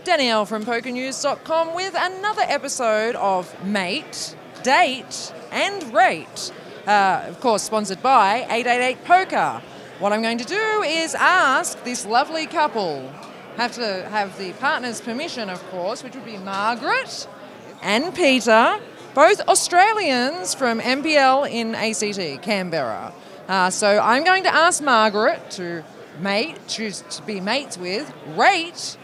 Danielle from PokerNews.com with another episode of Mate, Date and Rate. Of course, sponsored by 888 Poker. What I'm going to do is ask this lovely couple, have to have the partner's permission, of course, which would be Margaret and Peter, both Australians from MPL in ACT, Canberra. So I'm going to ask Margaret to choose to be mates with, rate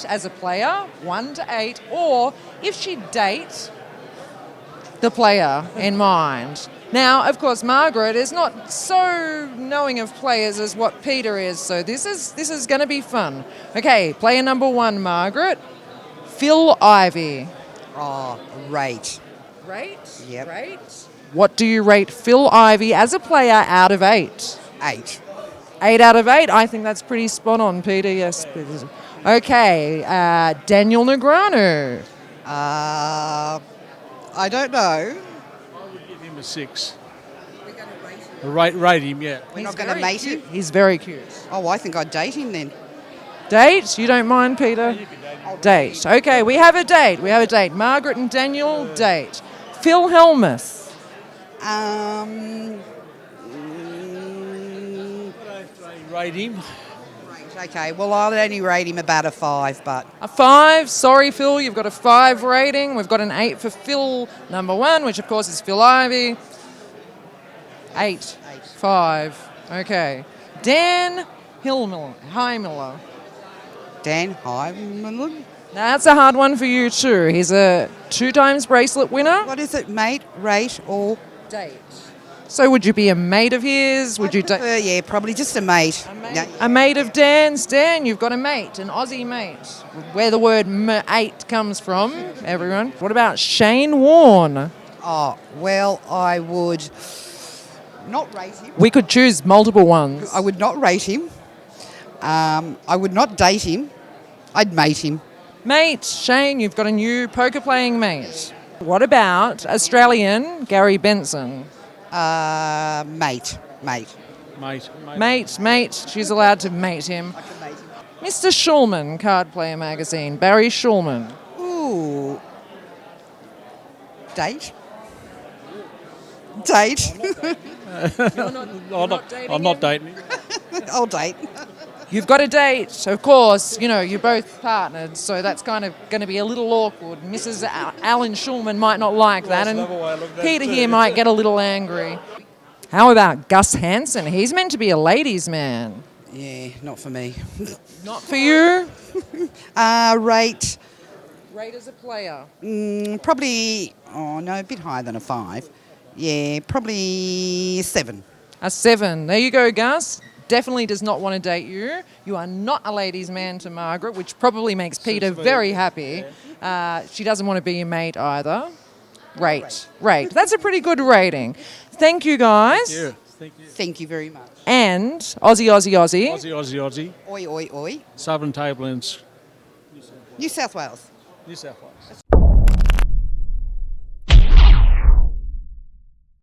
as a player, 1 to 8, or if she'd date the player in mind. Now, of course, Margaret is not so knowing of players as what Peter is, so this is going to be fun. Okay, player number 1, Margaret, Phil Ivey. Oh, rate. Rate? Yep. Rate. What do you rate Phil Ivey as a player out of 8? 8. 8 out of 8? I think that's pretty spot on, Peter. Yes. Okay, Daniel Negreanu. I don't know. I would give him a 6. We're going to rate him. Rate him, yeah. We're not going to mate him? He's very cute. Oh, I think I'd date him then. Date? You don't mind, Peter? You can date him. Date. Okay, we have a date. Margaret and Daniel, date. Phil Hellmuth. Rate him. Okay, well, I'll only rate him about a 5, but... A 5. Sorry, Phil, you've got a 5 rating. We've got an 8 for Phil number 1, which of course is Phil Ivey. 8. 5. Okay. Dan Heimler. Dan Heimler? That's a hard one for you too. He's a 2 times bracelet winner. What is it, mate, rate, or... Date. So would you be a mate of his? Would you prefer, yeah, probably just a mate. A mate of Dan's. Dan, you've got a mate, an Aussie mate, where the word mate comes from, everyone. What about Shane Warne? Oh, well, I would not rate him. We could choose multiple ones. I would not rate him. I would not date him. I'd mate him. Mate, Shane, you've got a new poker-playing mate. What about Australian Gary Benson? Mate. Mate. She's allowed to mate him. I can mate him. Mr. Schulman, Card Player Magazine. Barry Schulman. Ooh. Date. Date. I'm not dating him. I'll date. You've got a date, of course. You know, you're both partnered, so that's kind of going to be a little awkward. Mrs. Alan Schulman might not like that, and Peter here might get a little angry. How about Gus Hansen? He's meant to be a ladies' man. Yeah, not for me. Not for you? Rate. Rate as a player. Probably, a bit higher than a 5. Yeah, probably 7. A 7. There you go, Gus. Definitely does not want to date you. You are not a ladies' man to Margaret, which probably makes Peter very happy. She doesn't want to be your mate either. Rate. That's a pretty good rating. Thank you, guys. Thank you. Thank you very much. And Aussie. Aussie. Oi. Southern Tablelands. New South Wales. New South Wales.